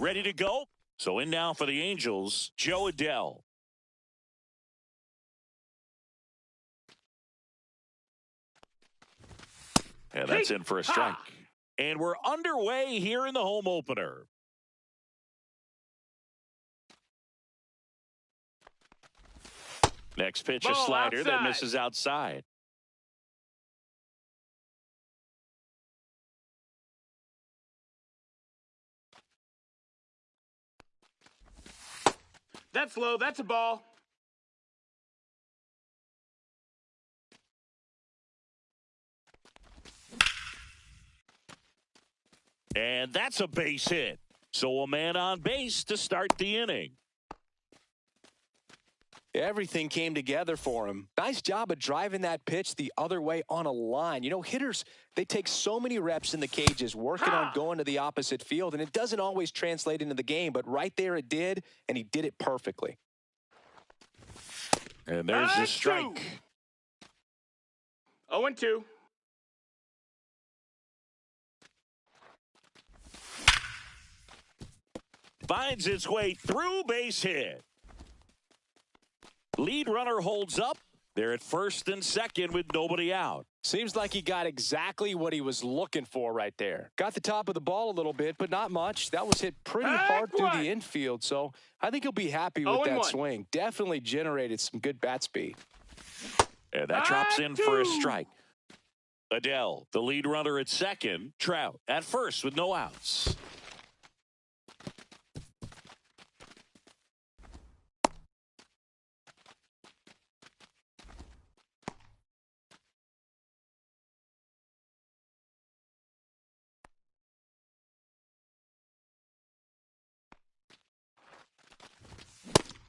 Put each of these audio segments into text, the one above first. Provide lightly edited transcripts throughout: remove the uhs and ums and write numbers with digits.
Ready to go? So in now for the Angels, Jo Adell. And that's in for a strike. And we're underway here in the home opener. Next pitch, a slider that misses outside. That's low. That's a ball. And that's a base hit. So a man on base to start the inning. Everything came together for him. Nice job of driving that pitch the other way on a line. You know, hitters, they take so many reps in the cages working on going to the opposite field, and it doesn't always translate into the game, but right there it did, and he did it perfectly. And there's the strike. 0-2. Finds its way through, base hit. Lead runner holds up. They're at first and second with nobody out. Seems like he got exactly what he was looking for right there. Got the top of the ball a little bit, but not much. That was hit pretty hard through the infield, so I think he'll be happy with that swing. Definitely generated some good bat speed. And that drops in for a strike. Adell, the lead runner at second. Trout at first with no outs.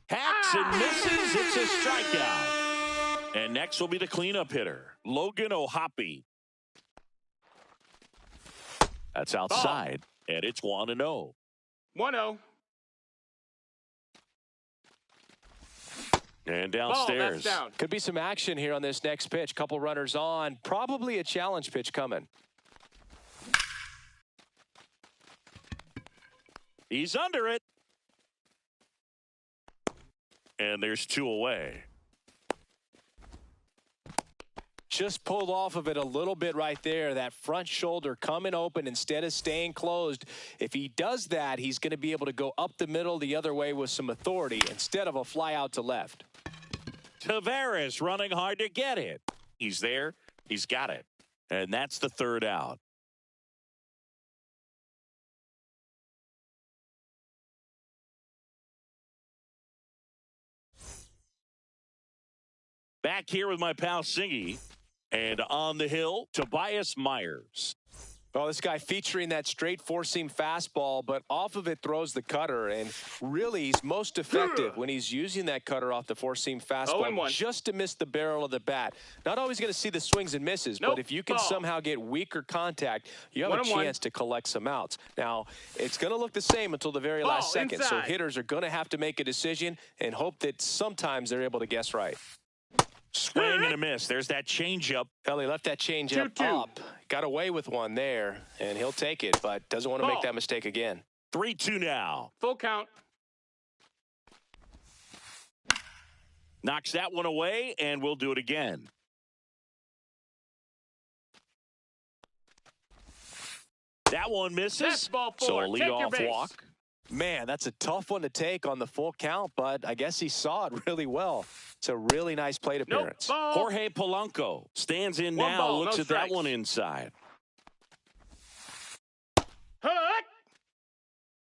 Hacks and misses. It's a strikeout. And next will be the cleanup hitter, Logan O'Hoppe. That's outside, and it's 1-0. 1-0. And downstairs. Down. Could be some action here on this next pitch. Couple runners on. Probably a challenge pitch coming. He's under it. And there's 2 away. Just pulled off of it a little bit right there. That front shoulder coming open instead of staying closed. If he does that, he's going to be able to go up the middle the other way with some authority instead of a fly out to left. Taveras running hard to get it. He's there. He's got it. And that's the third out. Back here with my pal Singy. And on the hill, Tobias Myers. Well, this guy featuring that straight four-seam fastball, but off of it throws the cutter. And really, he's most effective when he's using that cutter off the four-seam fastball just to miss the barrel of the bat. Not always going to see the swings and misses, but if you can somehow get weaker contact, you have a chance to collect some outs. Now, it's going to look the same until the very last second, so hitters are going to have to make a decision and hope that sometimes they're able to guess right. Swing and a miss. There's that changeup. He left that changeup up. Got away with one there, and he'll take it, but doesn't want to make that mistake again. 3-2 now. Full count. Knocks that one away, and we'll do it again. That one misses. So a leadoff walk. Man, that's a tough one to take on the full count, but I guess he saw it really well. It's a really nice plate appearance. Jorge Polanco stands in now, looks at that one inside.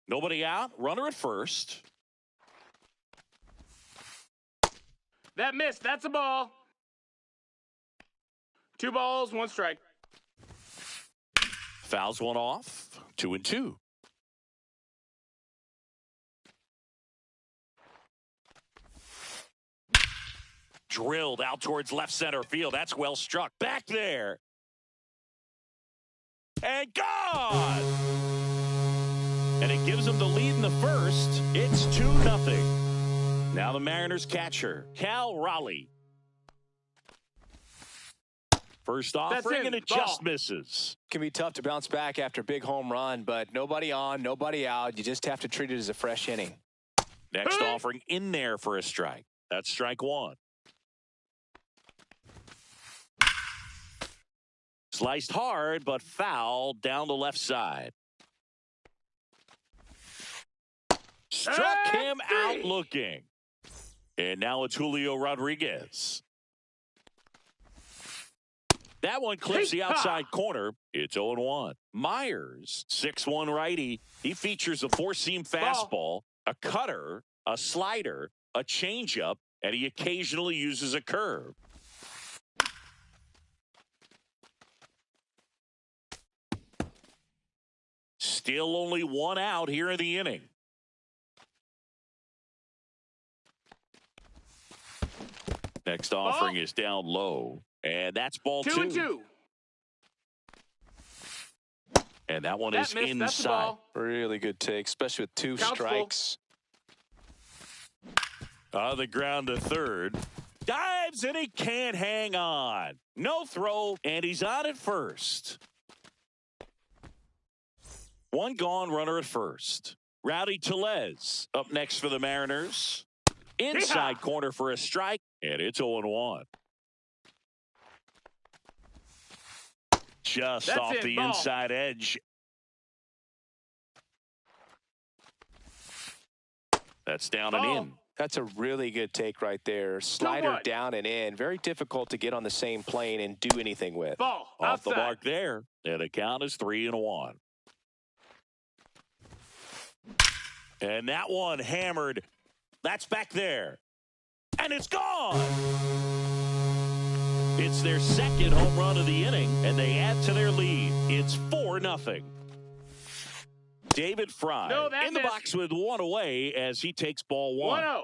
Nobody out, runner at first. That missed, that's a ball. 2 balls, 1 strike. Fouls one off, 2-2. Drilled out towards left center field. That's well struck. Back there. And gone. And it gives them the lead in the first. It's 2-0. Now the Mariners catcher, Cal Raleigh. First offering, and it just misses. Can be tough to bounce back after a big home run, but nobody on, nobody out. You just have to treat it as a fresh inning. Next offering in there for a strike. That's strike one. Sliced hard, but foul down the left side. Struck him out looking. And now it's Julio Rodriguez. That one clips the outside corner. It's 0-1. Myers, 6'1" righty. He features a four-seam fastball, a cutter, a slider, a changeup, and he occasionally uses a curve. Still only one out here in the inning. Next offering is down low. And that's ball 2. And that one is inside. Really good take, especially with two strikes. On the ground to third. Dives and he can't hang on. No throw, and he's on at first. One gone, runner at first. Rowdy Tellez up next for the Mariners. Inside corner for a strike, and it's 0-1. Just off the inside edge. That's down and in. That's a really good take right there. Slider down and in. Very difficult to get on the same plane and do anything with. Off the mark there. And the count is 3-1. And that one hammered. That's back there. And it's gone. It's their second home run of the inning, and they add to their lead. It's 4-0. David Fry in the box with one away as he takes ball 1. 1-0.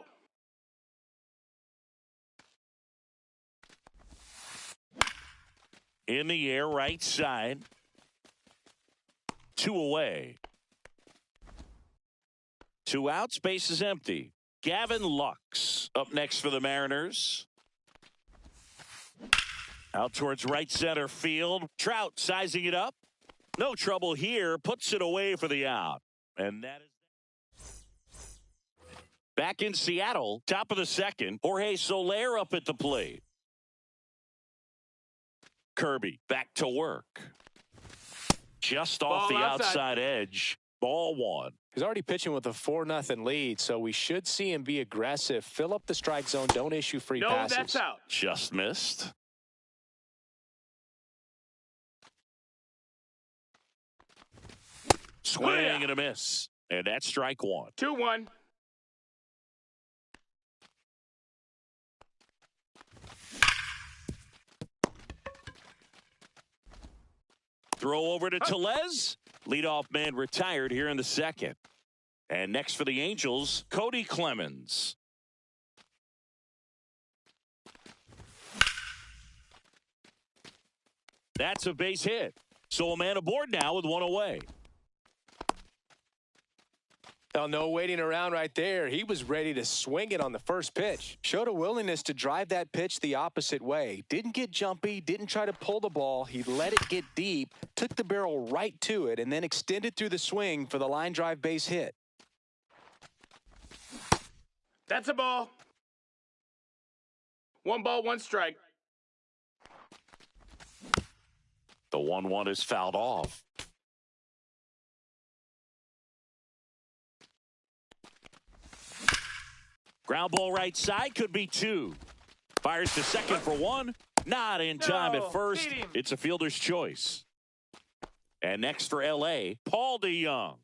In the air, right side. 2 away. 2 out, space is empty. Gavin Lux up next for the Mariners. Out towards right center field. Trout sizing it up. No trouble here. Puts it away for the out. And that is back in Seattle. Top of the second. Jorge Soler up at the plate. Kirby back to work. Just off the outside edge. Ball 1. He's already pitching with a 4-0 lead, so we should see him be aggressive. Fill up the strike zone. Don't issue free passes. That's out. Just missed. Swing and a miss. And that's strike 1. 2-1. Throw over to Tellez. Leadoff man retired here in the second. And next for the Angels, Cody Clemens. That's a base hit. So a man aboard now with one away. Oh, no waiting around right there. He was ready to swing it on the first pitch. Showed a willingness to drive that pitch the opposite way. Didn't get jumpy, didn't try to pull the ball. He let it get deep, took the barrel right to it, and then extended through the swing for the line drive base hit. That's a ball. 1 ball, 1 strike. The 1-1 is fouled off. Ground ball right side, could be 2. Fires to second for 1. Not in time at first. It's a fielder's choice. And next for L.A., Paul DeJong.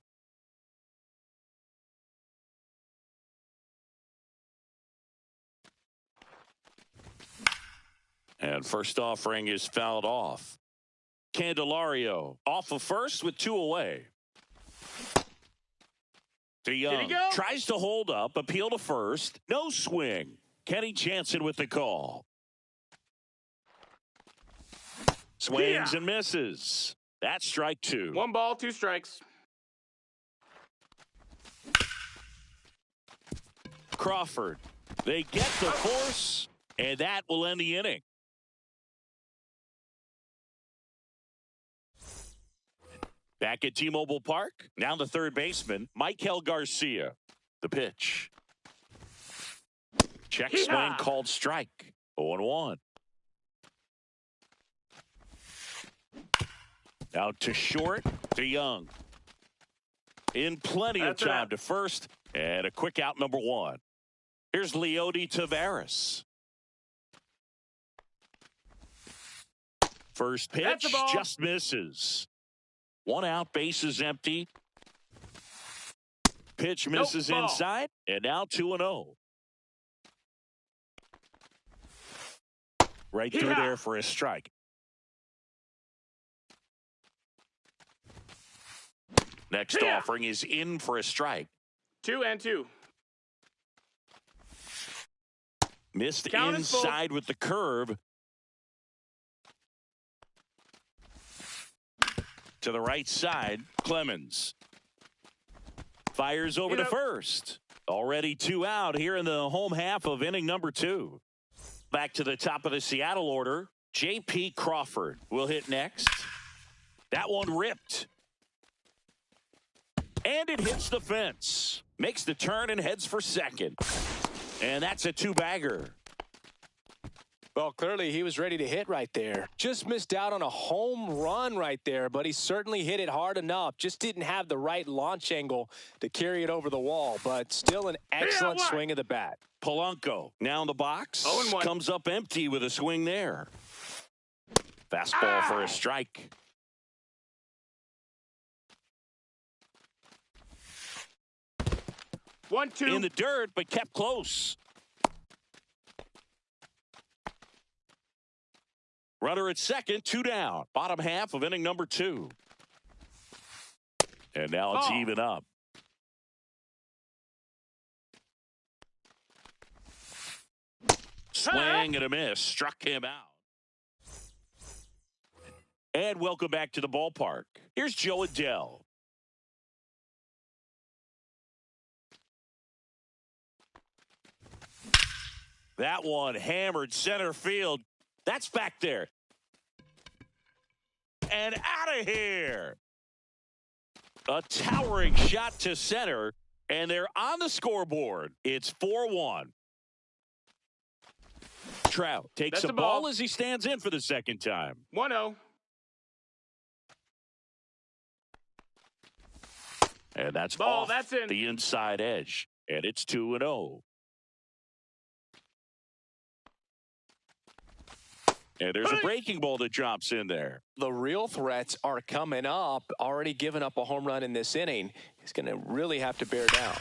And first offering is fouled off. Candelario off of first with 2 away. DeJong tries to hold up, appeal to first. No swing. Kenny Jansen with the call. Swings and misses. That's strike 2. 1 ball, 2 strikes. Crawford. They get the force, and that will end the inning. Back at T-Mobile Park, now the third baseman, Michael Garcia. The pitch. Check swing called strike. 0-1. Out to short, to Young. In plenty of time to first, and a quick out number one. Here's Leody Taveras. First pitch just misses. One out, bases empty. Pitch misses inside, and now 2-0. Right through there for a strike. Next offering is in for a strike. 2-2. Missed inside with the curve. To the right side, Clemens. Fires over to first. Already 2 out here in the home half of inning number 2. Back to the top of the Seattle order. J.P. Crawford will hit next. That one ripped. And it hits the fence. Makes the turn and heads for second. And that's a 2-bagger. Well, clearly he was ready to hit right there. Just missed out on a home run right there, but he certainly hit it hard enough. Just didn't have the right launch angle to carry it over the wall, but still an excellent swing of the bat. Polanco now in the box. Comes up empty with a swing there. Fastball for a strike. One, two. In the dirt, but kept close. Runner at second, 2 down. Bottom half of inning number 2. And now it's even up. Swing and a miss. Struck him out. And welcome back to the ballpark. Here's Joe Adell. That one hammered center field. That's back there. And out of here. A towering shot to center, and they're on the scoreboard. It's 4-1. Trout takes a ball as he stands in for the second time. 1-0. And that's ball. That's in. The inside edge, and it's 2-0. And there's a breaking ball that drops in there. The real threats are coming up. Already given up a home run in this inning. He's going to really have to bear down.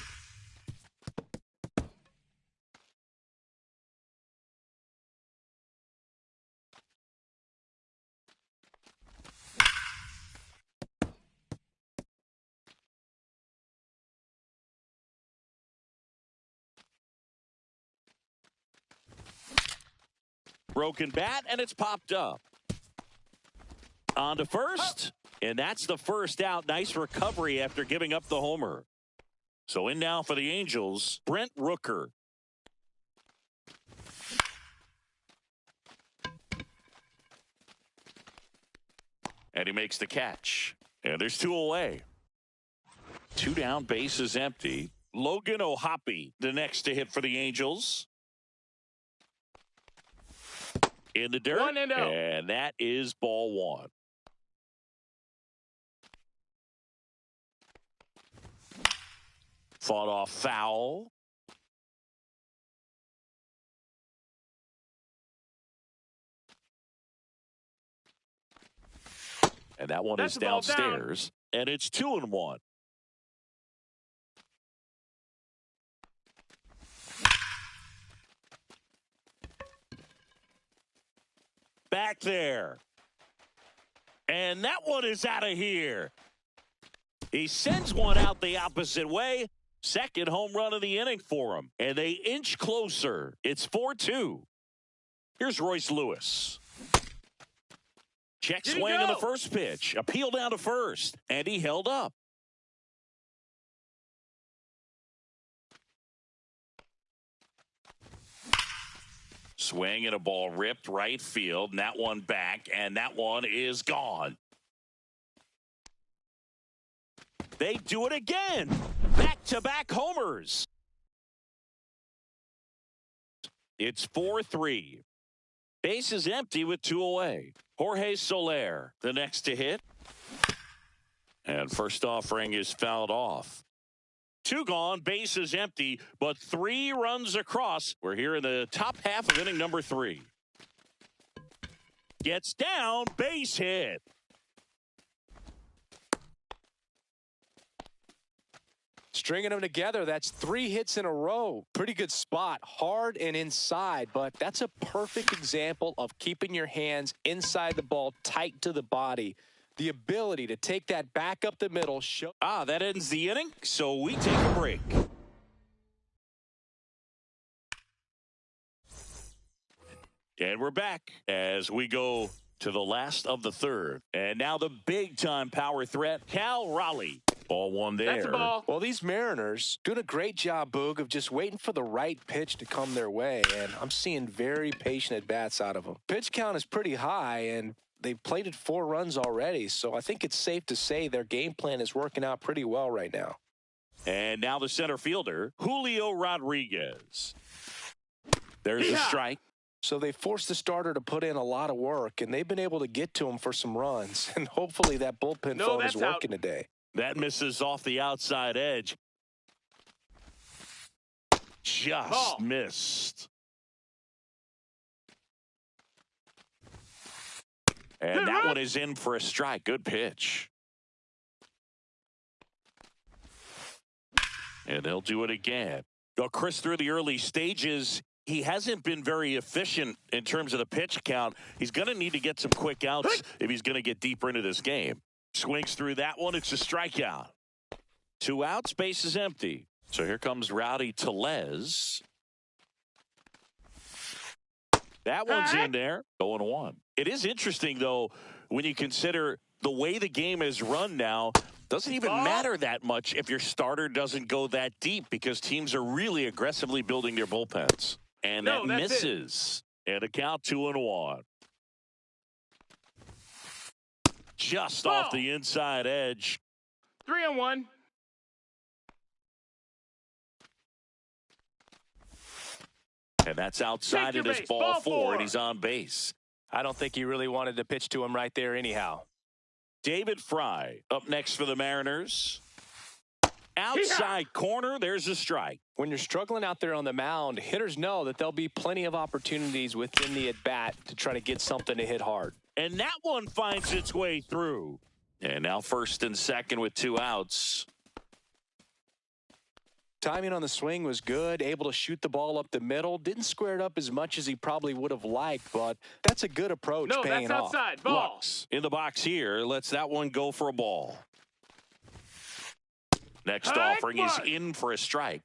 Broken bat, and it's popped up. On to first, and that's the first out. Nice recovery after giving up the homer. So in now for the Angels, Brent Rooker. And he makes the catch. And there's 2 away. 2 down, base is empty. Logan O'Hoppe, the next to hit for the Angels. In the dirt, 1-0. And that is ball 1. Fought off foul. And that one is downstairs, and it's 2-1. Back there. And that one is out of here. He sends one out the opposite way. Second home run of the inning for him. And they inch closer. It's 4-2. Here's Royce Lewis. Check swing in the first pitch. Appeal down to first. And he held up. Swing and a ball ripped right field, and that one back, and that one is gone. They do it again. Back-to-back homers. It's 4-3. Base is empty with 2 away. Jorge Soler, the next to hit. And first offering is fouled off. 2 gone, base is empty, but 3 runs across. We're here in the top half of inning number 3. Gets down, base hit. Stringing them together, that's 3 hits in a row. Pretty good spot, hard and inside, but that's a perfect example of keeping your hands inside the ball, tight to the body. The ability to take that back up the middle. That ends the inning, so we take a break. And we're back as we go to the last of the third. And now the big-time power threat, Cal Raleigh. Ball one there. That's a ball. Well, these Mariners doing a great job, Boog, of just waiting for the right pitch to come their way. And I'm seeing very patient at-bats out of them. Pitch count is pretty high, and they've plated 4 runs already. So I think it's safe to say their game plan is working out pretty well right now. And now the center fielder, Julio Rodriguez. There's a strike. So they forced the starter to put in a lot of work, and they've been able to get to him for some runs. And hopefully that bullpen phone is working today. That misses off the outside edge. Just missed. And that one is in for a strike. Good pitch. And they'll do it again. Chris, through the early stages, he hasn't been very efficient in terms of the pitch count. He's going to need to get some quick outs if he's going to get deeper into this game. Swings through that one. It's a strikeout. 2 outs, base is empty. So here comes Rowdy Tellez. That one's in there. 0-1. It is interesting, though, when you consider the way the game is run now. Doesn't even matter that much if your starter doesn't go that deep because teams are really aggressively building their bullpens. And that misses. And a count 2-1. Just off the inside edge. 3-1. And that's outside it is ball 4, and he's on base. I don't think he really wanted to pitch to him right there anyhow. David Fry up next for the Mariners. Outside corner, there's a strike. When you're struggling out there on the mound, hitters know that there'll be plenty of opportunities within the at-bat to try to get something to hit hard. And that one finds its way through. And now first and second with 2 outs. Timing on the swing was good, able to shoot the ball up the middle. Didn't square it up as much as he probably would have liked, but that's a good approach. No, paying that's off. outside. Ball. Lux in the box here. Lets that one go for a ball. Next offering is in for a strike.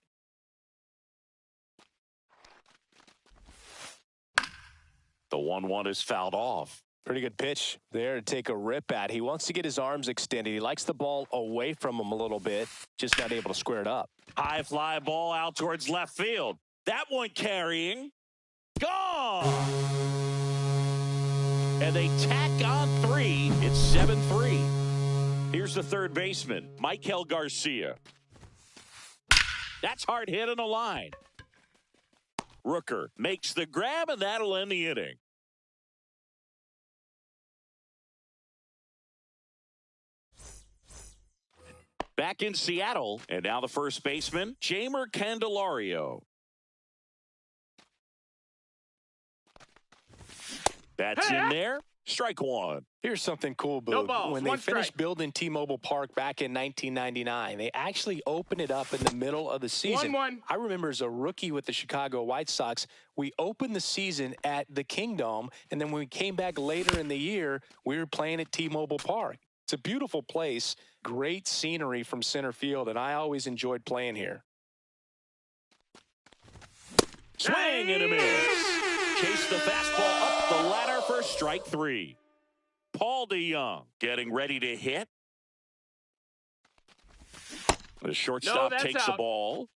The 1-1 is fouled off. Pretty good pitch there to take a rip at. He wants to get his arms extended. He likes the ball away from him a little bit, just not able to square it up. High fly ball out towards left field. That one carrying. Gone! And they tack on 3. It's 7-3. Here's the third baseman, Michael Garcia. That's hard hit on the line. Rooker makes the grab, and that'll end the inning. Back in Seattle, and now the first baseman, Jeimer Candelario. That's in there. Strike 1. Here's something cool, Boog. No balls, when they finished building T-Mobile Park back in 1999, they actually opened it up in the middle of the season. 1-1. I remember as a rookie with the Chicago White Sox, we opened the season at the Kingdome, and then when we came back later in the year, we were playing at T-Mobile Park. It's a beautiful place, great scenery from center field, and I always enjoyed playing here. Swing and a miss. Chase the fastball up the ladder for strike 3. Paul DeJong getting ready to hit. The shortstop takes the ball.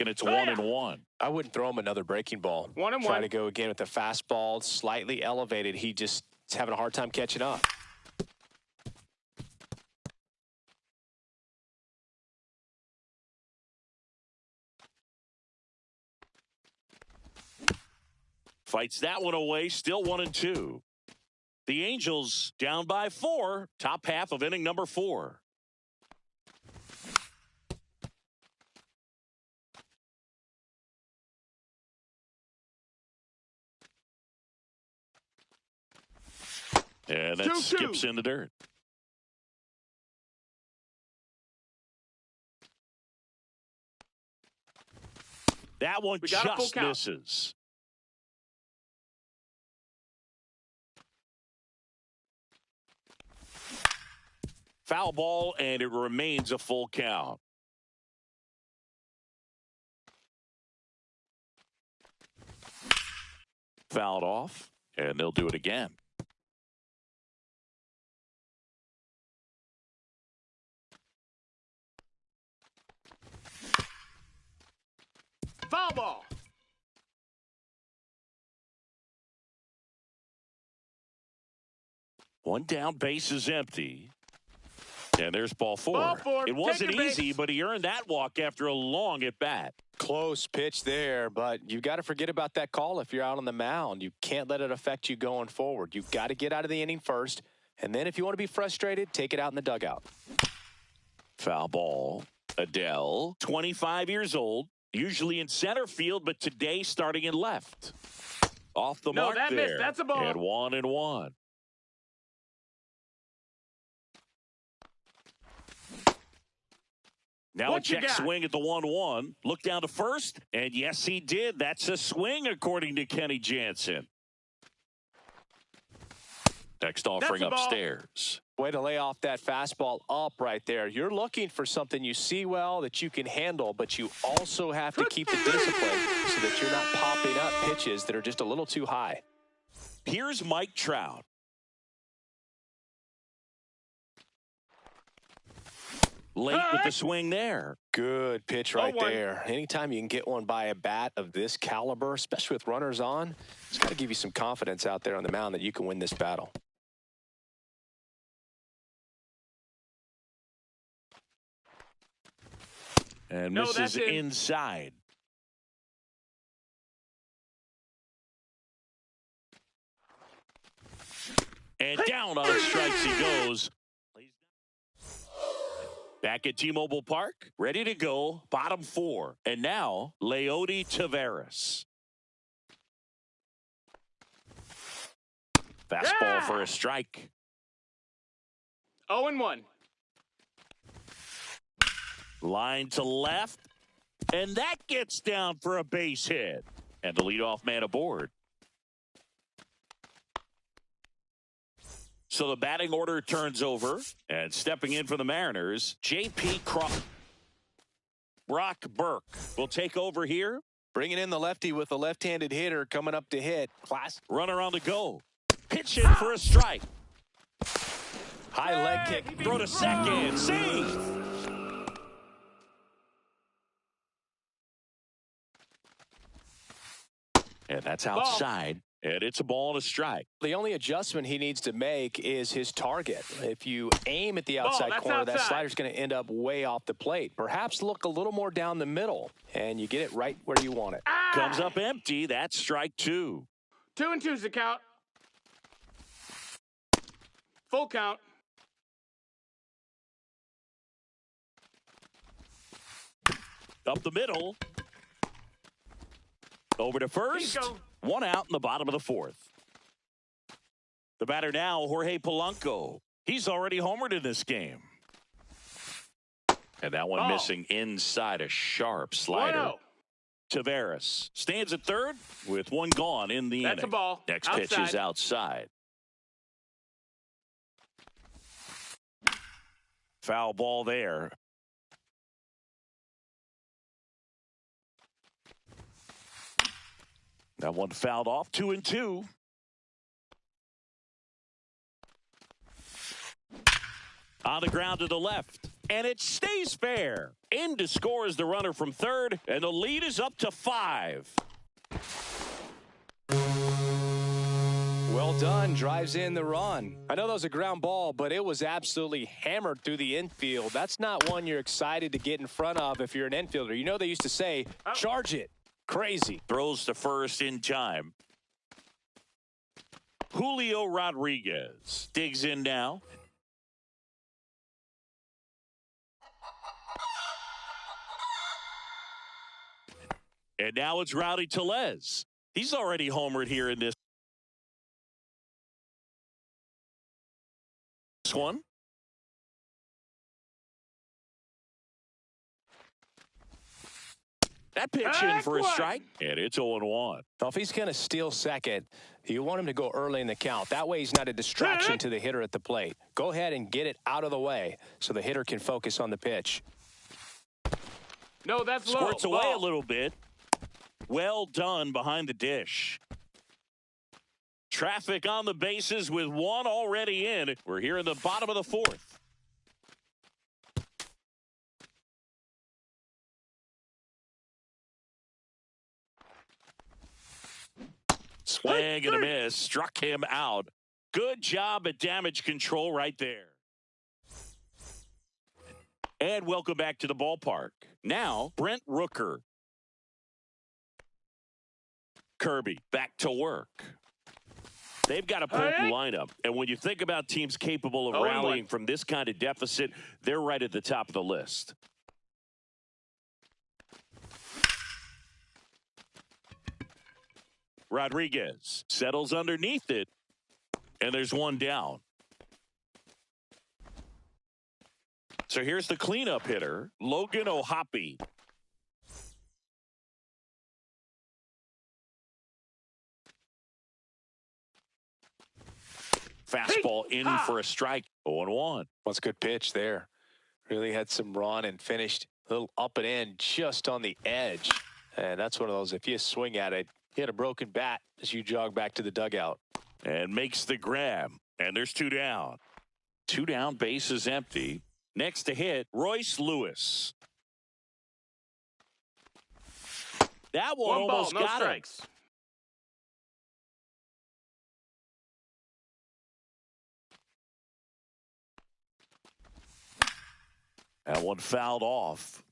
And it's 1-1. I wouldn't throw him another breaking ball. 1-1. Try to go again with the fastball, slightly elevated. He just is having a hard time catching up. Fights that one away, still 1-2. The Angels down by 4, top half of inning number 4. And that skips in the dirt. That one just misses. Foul ball, and it remains a full count. Fouled off, and they'll do it again. Foul ball. One down, base is empty. And there's ball 4. Ball 4. It wasn't easy, but he earned that walk after a long at-bat. Close pitch there, but you've got to forget about that call if you're out on the mound. You can't let it affect you going forward. You've got to get out of the inning first, and then if you want to be frustrated, take it out in the dugout. Foul ball. Adele, 25 years old, usually in center field, but today starting in left. Off the mark there. Missed. That's a ball. And 1-1. Now a check swing at the 1-1. Look down to first, and yes, he did. That's a swing, according to Kenny Jansen. Next offering upstairs. Way to lay off that fastball up right there. You're looking for something you see well that you can handle, but you also have to keep the discipline so that you're not popping up pitches that are just a little too high. Here's Mike Trout. Late with the swing there. Good pitch right there. Anytime you can get one by a bat of this caliber, especially with runners on, it's got to give you some confidence out there on the mound that you can win this battle. And misses inside. And down on strikes he goes. Back at T-Mobile Park, ready to go, bottom 4. And now, Leody Taveras. Fastball for a strike. 0-1. Line to left, and that gets down for a base hit. And the leadoff man aboard. So the batting order turns over, and stepping in for the Mariners, J.P. Brock Burke will take over here. Bringing in the lefty with a left-handed hitter coming up to hit. Runner on the go. Pitch in for a strike. High leg kick. Throw to second. Save. And that's outside. And it's a ball and a strike. The only adjustment he needs to make is his target. If you aim at the outside corner, that slider's going to end up way off the plate. Perhaps look a little more down the middle, and you get it right where you want it. Comes up empty. That's strike 2. 2-2's the count. Full count. Up the middle. Over to first. One out in the bottom of the 4th. The batter now, Jorge Polanco. He's already homered in this game. And that one missing inside, a sharp slider. Taveras stands at third with one gone in the inning. That's a ball. Next pitch is outside. Foul ball there. That one fouled off. 2-2. On the ground to the left. And it stays fair. In to score is the runner from third, and the lead is up to 5. Well done, drives in the run. I know that was a ground ball, but it was absolutely hammered through the infield. That's not one you're excited to get in front of if you're an infielder. You know they used to say, charge it. Crazy. Throws to first in time. Julio Rodriguez digs in now. And now it's Rowdy Tellez. He's already homered here in this one. That pitch in for a strike, and it's 0-1. Now, if he's going to steal second, you want him to go early in the count. That way he's not a distraction to the hitter at the plate. Go ahead and get it out of the way so the hitter can focus on the pitch. No, that's low. Squirts away a little bit. Well done behind the dish. Traffic on the bases with one already in. We're here in the bottom of the fourth. Swing and a miss. Struck him out. Good job at damage control right there. And welcome back to the ballpark. Now, Brent Rooker. Kirby back to work. They've got a potent lineup. And when you think about teams capable of rallying from this kind of deficit, they're right at the top of the list. Rodriguez settles underneath it, and there's one down. So here's the cleanup hitter, Logan O'Hoppe. Fastball in for a strike, 0-1. That's a good pitch there. Really had some run and finished a little up and in just on the edge. And that's one of those, if you swing at it, you had a broken bat as you jog back to the dugout. And makes the grab. And there's 2 down. 2 down, base is empty. Next to hit, Royce Lewis. That one almost got him. That one fouled off.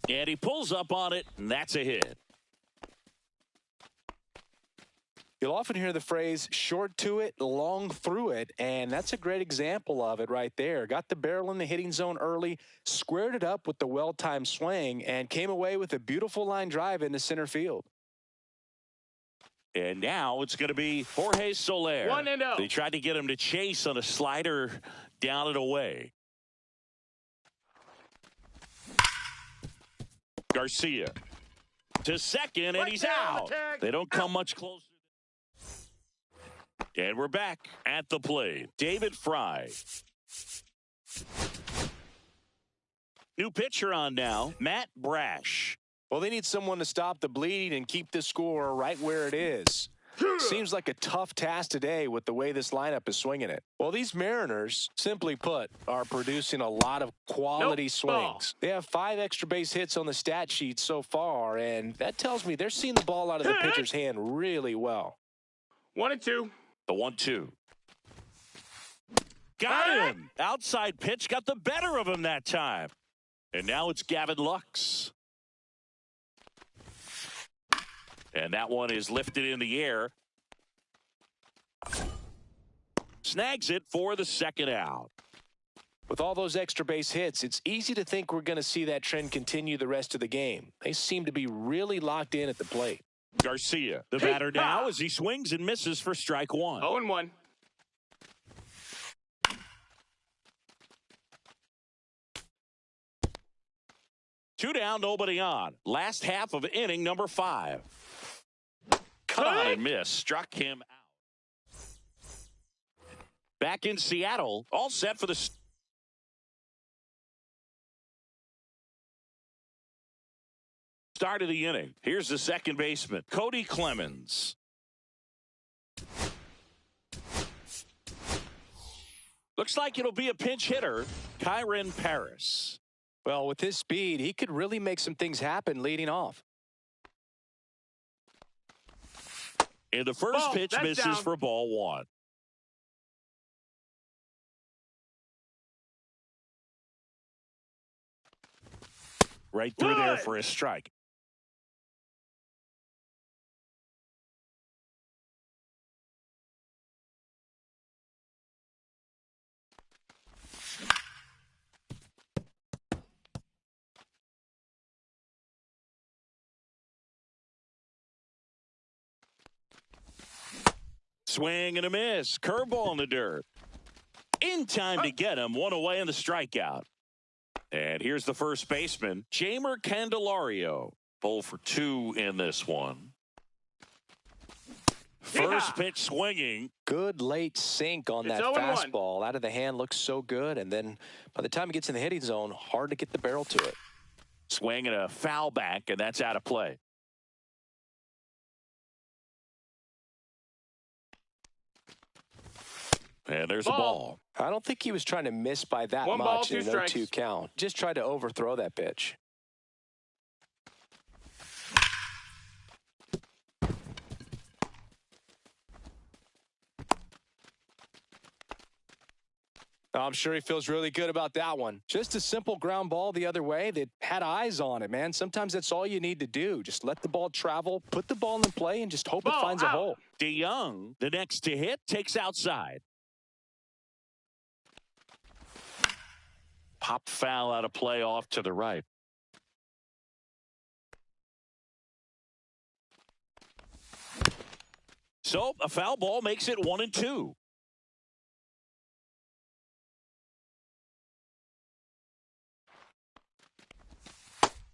And he pulls up on it, and that's a hit. You'll often hear the phrase, short to it, long through it, and that's a great example of it right there. Got the barrel in the hitting zone early, squared it up with the well-timed swing, and came away with a beautiful line drive into center field. And now it's going to be Jorge Soler. 1-0. They tried to get him to chase on a slider down and away. Garcia to second, and he's out. They don't come much closer. And we're back at the plate. David Fry. New pitcher on now, Matt Brash. Well, they need someone to stop the bleeding and keep the score right where it is. Seems like a tough task today with the way this lineup is swinging it. Well, these Mariners, simply put, are producing a lot of quality swings. They have 5 extra base hits on the stat sheet so far, and that tells me they're seeing the ball out of the pitcher's hand really well. 1-2. The 1-2. Got him. Outside pitch got the better of him that time. And now it's Gavin Lux. And that one is lifted in the air. Snags it for the second out. With all those extra base hits, it's easy to think we're going to see that trend continue the rest of the game. They seem to be really locked in at the plate. Garcia, the batter now as he swings and misses for strike 1. 0-1. Two down, nobody on. Last half of inning number 5. Cut on and miss. Struck him out. Back in Seattle, all set for the... Start of the inning. Here's the second baseman, Cody Clemens. Looks like it'll be a pinch hitter, Kyren Paris. Well, with his speed, he could really make some things happen leading off. And the first pitch misses down. for ball one. Right through there for a strike. Swing and a miss. Curveball in the dirt. In time to get him. One away in the strikeout. And here's the first baseman, Jeimer Candelario. 0 for 2 in this one. First pitch swinging. Good late sink on that fastball. Out of the hand looks so good. And then by the time it gets in the hitting zone, hard to get the barrel to it. Swing and a foul back, and that's out of play. And there's a ball. I don't think he was trying to miss by that much in an 0-2 count. Just tried to overthrow that pitch. I'm sure he feels really good about that one. Just a simple ground ball the other way that had eyes on it, man. Sometimes that's all you need to do. Just let the ball travel, put the ball in play, and just hope it finds a hole. DeYoung, the next to hit, takes outside. Pop foul out of play off to the right. So a foul ball makes it 1-2.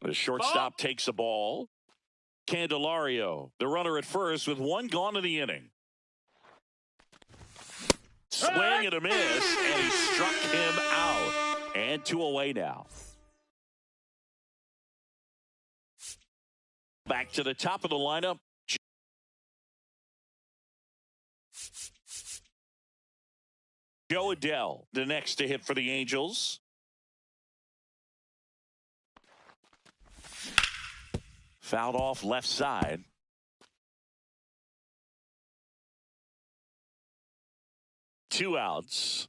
The shortstop takes the ball. Candelario, the runner at first with one gone in the inning. Swing and a miss, and he struck him out. And 2 away now. Back to the top of the lineup. Jo Adell, the next to hit for the Angels. Fouled off left side. Two outs.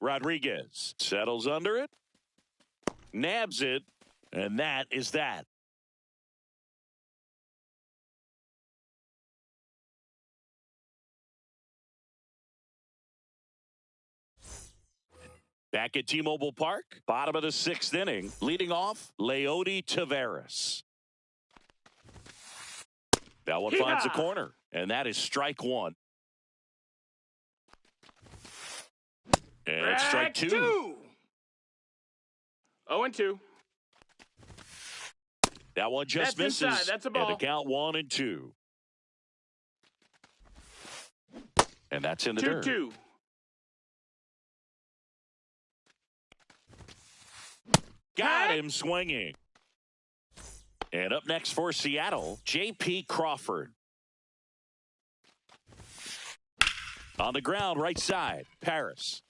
Rodriguez settles under it, nabs it, and that is that. Back at T-Mobile Park, bottom of the 6th inning, leading off, Leody Taveras. That one finds the corner, and that is strike one. And it's strike two. 0-2. That one just misses. Inside. That's a ball. And the count 1-2. And that's in the dirt. 2-2. Got him swinging. And up next for Seattle, J.P. Crawford. On the ground, right side, Paris.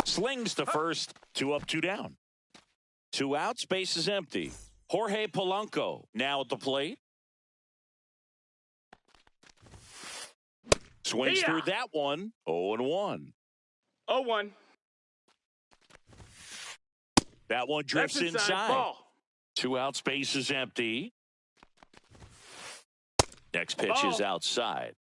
Slings to first, 2 up, 2 down. 2 outs, base is empty. Jorge Polanco now at the plate. Swings through that one, 0-1. 0-1. That one drifts inside. Ball. 2 outs, base is empty. Next pitch is outside.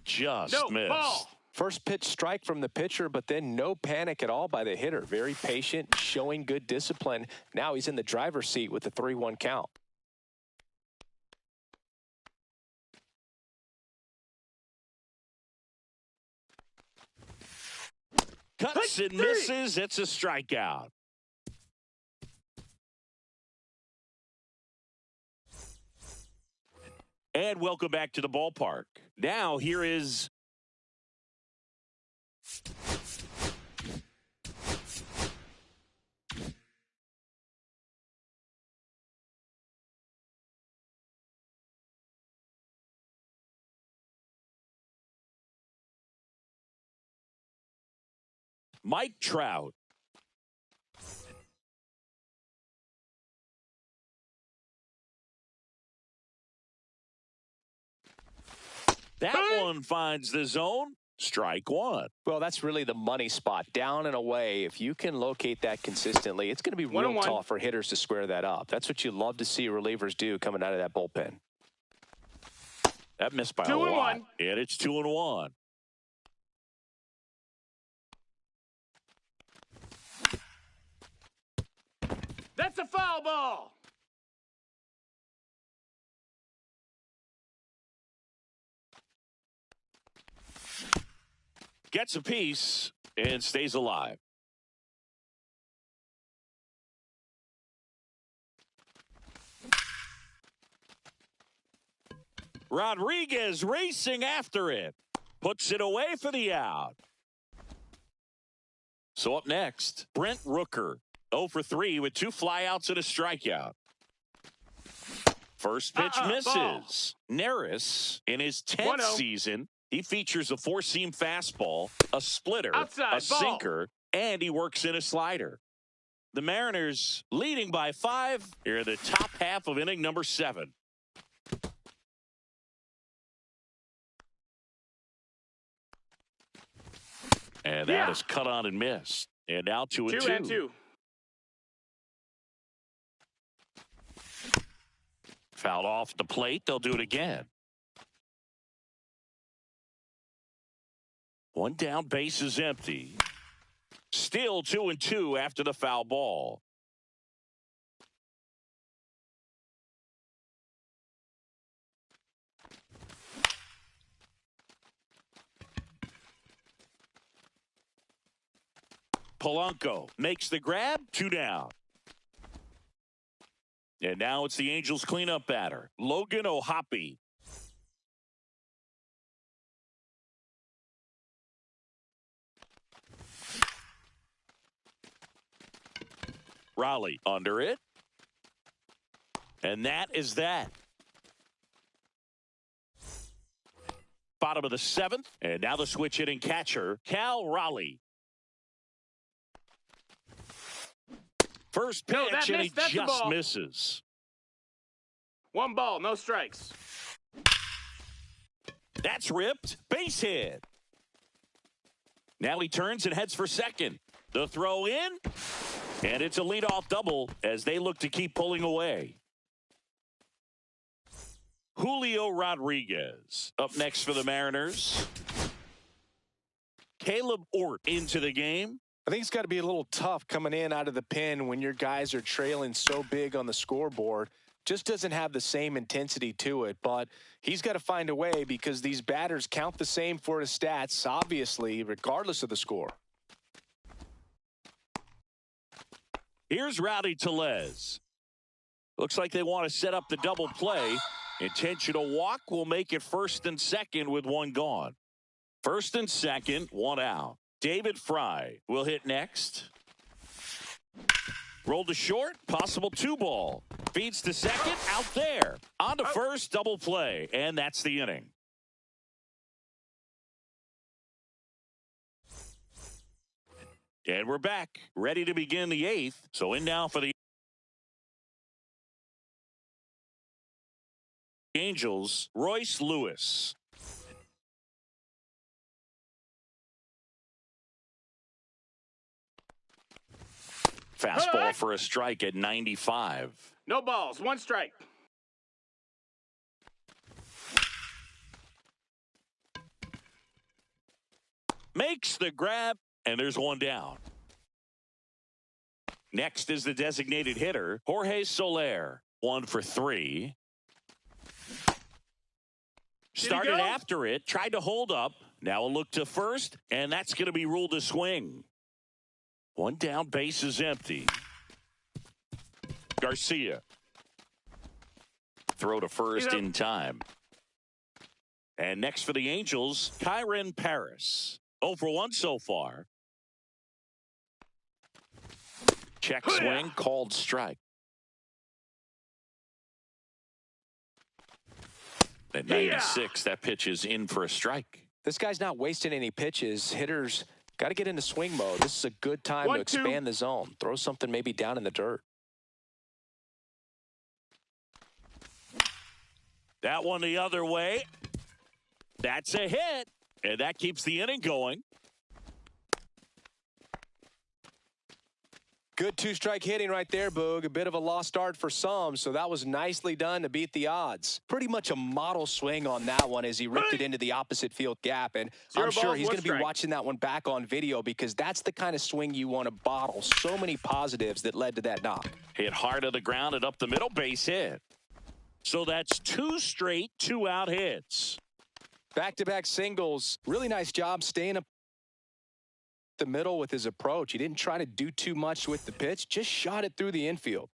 Just missed. Ball. First pitch strike from the pitcher, but then no panic at all by the hitter. Very patient, showing good discipline. Now he's in the driver's seat with the 3-1 count. Cuts and misses. It's a strikeout. And welcome back to the ballpark. Now here is Mike Trout. That one finds the zone. Strike one. Well, that's really the money spot. Down and away. If you can locate that consistently, it's going to be real tough for hitters to square that up. That's what you love to see relievers do coming out of that bullpen. That missed by a lot. And it's 2-1. That's a foul ball. Gets a piece and stays alive. Rodriguez racing after it. Puts it away for the out. So up next, Brent Rooker. 0 for 3 with 2 flyouts and a strikeout. First pitch misses. Ball. Neris, in his 10th season, he features a four-seam fastball, a splitter, a sinker, and he works in a slider. The Mariners leading by 5 here in the top half of inning number 7. And that is cut on and missed. And now 2-2. Fouled off the plate. They'll do it again. One down, base is empty. Still 2-2 after the foul ball. Polanco makes the grab, 2 down. And now it's the Angels cleanup batter, Logan O'Hoppe. Raleigh under it. And that is that. Bottom of the 7th. And now the switch hitting catcher, Cal Raleigh. First pitch, and he just misses. 1 ball, no strikes. That's ripped. Base hit. Now he turns and heads for second. The throw in, and it's a leadoff double as they look to keep pulling away. Julio Rodriguez up next for the Mariners. Caleb Ort into the game. I think it's got to be a little tough coming in out of the pen when your guys are trailing so big on the scoreboard. Just doesn't have the same intensity to it, but he's got to find a way because these batters count the same for his stats, obviously, regardless of the score. Here's Rowdy Tellez. Looks like they want to set up the double play. Intentional walk will make it first and second with 1 gone. First and second, 1 out. David Fry will hit next. Rolled to short, possible 2 ball. Feeds to second, out there. On to first, double play, and that's the inning. And we're back, ready to begin the 8th. So in now for the Angels, Royce Lewis. Fastball for a strike at 95. No balls, 1 strike. Makes the grab, and there's 1 down. Next is the designated hitter, Jorge Soler. 1 for 3. Started after it, tried to hold up. Now a look to first, and that's going to be ruled a swing. 1 down, base is empty. Garcia. Throw to first in time. And next for the Angels, Kyren Paris. 0 for 1 so far. Check swing, called strike. At 96, that pitch is in for a strike. This guy's not wasting any pitches. Hitters got to get into swing mode. This is a good time to expand the zone. Throw something maybe down in the dirt. That one the other way. That's a hit, and that keeps the inning going. Good two-strike hitting right there, Boog. A bit of a lost start for some, so that was nicely done to beat the odds. Pretty much a model swing on that one as he ripped it into the opposite field gap, and I'm sure he's going to be watching that one back on video because that's the kind of swing you want to bottle. So many positives that led to that knock. Hit hard to the ground and up the middle, base hit. So that's 2 straight 2-out hits. Back-to-back singles. Really nice job staying up the middle with his approach. He didn't try to do too much with the pitch, just shot it through the infield.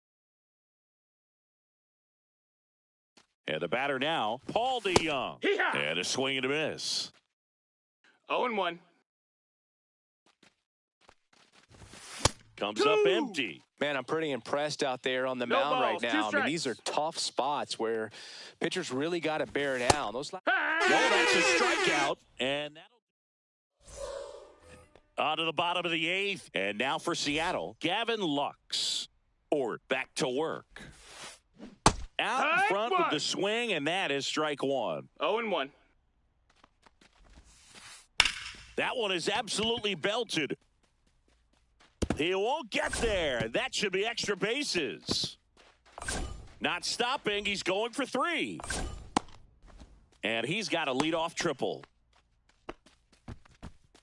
And the batter now, Paul DeJong. And a swing and a miss. 0-1. Comes up empty. Man, I'm pretty impressed out there on the mound right now. I mean, these are tough spots where pitchers really got to bear down. Well, that's a strikeout. And that'll on to the bottom of the 8th. And now for Seattle, Gavin Lux. Or back to work. Out in front with the swing, and that is strike 1. 0-1. That one is absolutely belted. He won't get there. That should be extra bases. Not stopping. He's going for 3. And he's got a leadoff triple.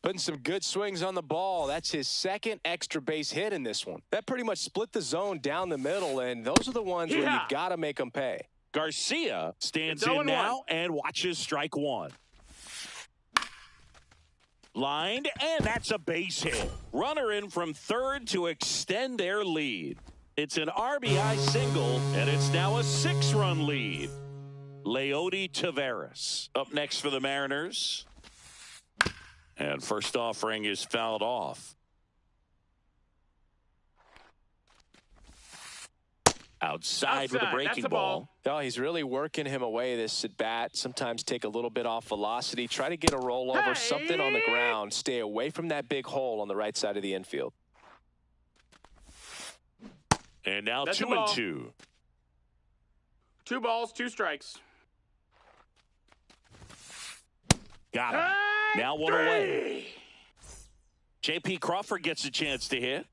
Putting some good swings on the ball. That's his second extra base hit in this one. That pretty much split the zone down the middle, and those are the ones where you've got to make them pay. Garcia stands in now and watches strike 1. Lined, and that's a base hit. Runner in from third to extend their lead. It's an RBI single, and it's now a 6-run lead. Leody Taveras up next for the Mariners. And first offering is fouled off. Outside with a breaking ball. Oh, he's really working him away this at bat. Sometimes take a little bit off velocity. Try to get a rollover, something on the ground. Stay away from that big hole on the right side of the infield. And now 2-2. 2 balls, 2 strikes. Got him. Now 1 away. J.P. Crawford gets a chance to hit.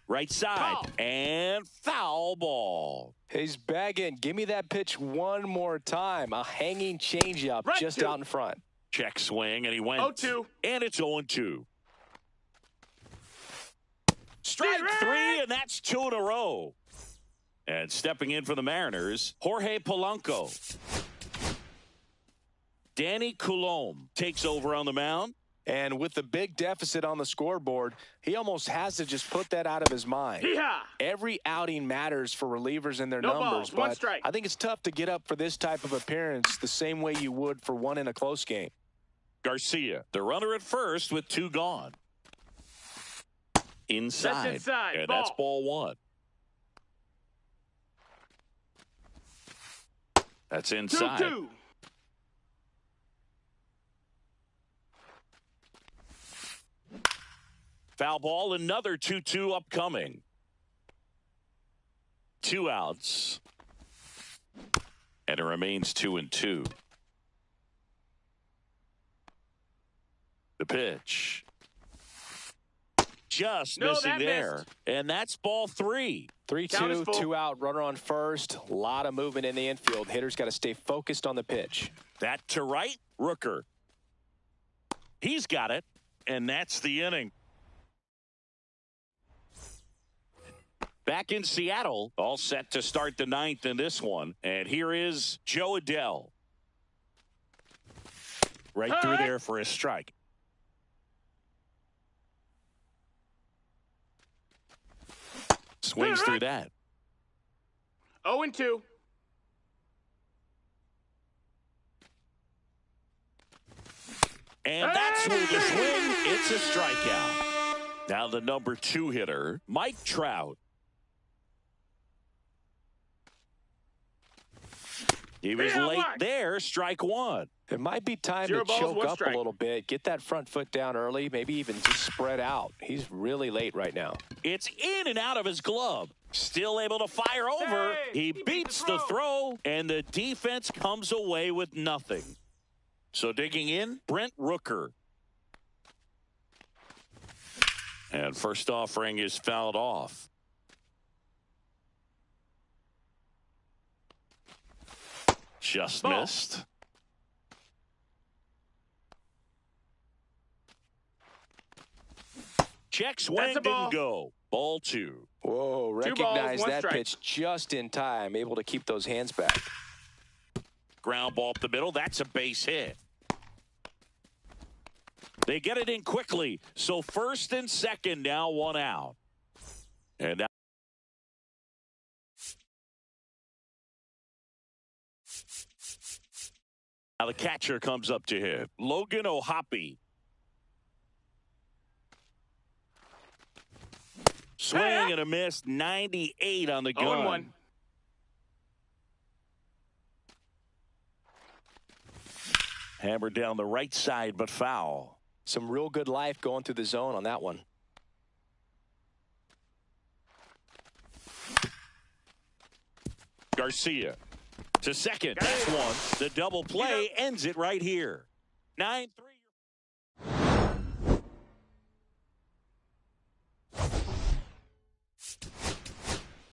Right side. And foul ball. He's bagging. Give me that pitch one more time. A hanging changeup just out in front. Check swing, and he went. 0-2. And it's 0-2. Strike 3, and that's 2 in a row. And stepping in for the Mariners, Jorge Polanco. Danny Coulombe takes over on the mound. And with the big deficit on the scoreboard, he almost has to just put that out of his mind. Every outing matters for relievers and their numbers, but I think it's tough to get up for this type of appearance the same way you would for one in a close game. Garcia, the runner at first with 2 gone. Inside. And that's ball 1. That's inside. 2-2. Foul ball, another 2-2 upcoming. 2 outs. And it remains 2-2. The pitch. Just missing there. And that's ball 3. 3-2, 2 out, runner on first. A lot of movement in the infield. Hitters got to stay focused on the pitch. That to right, Rooker. He's got it, and that's the inning. Back in Seattle, all set to start the 9th in this one. And here is Joe Adell. Right through there for a strike. Swings through that. 0-2. And that's with the swing. It's a strikeout. Now the number 2 hitter, Mike Trout. He was late there, strike 1. It might be time to choke up a little bit, get that front foot down early, maybe even just spread out. He's really late right now. It's in and out of his glove. Still able to fire over. He beats the throw, and the defense comes away with nothing. So digging in, Brent Rooker. And first offering is fouled off. Just missed. Check swing, didn't go. Ball 2. Whoa, recognize that pitch just in time. Able to keep those hands back. Ground ball up the middle. That's a base hit. They get it in quickly. So first and second, now 1 out. And now the catcher comes up to hit. Logan O'Hoppe. Swing and a miss. 98 on the gun. 0-1. Hammered down the right side, but foul. Some real good life going through the zone on that one. Garcia to second. That's one. The double play ends it right here. 9-3.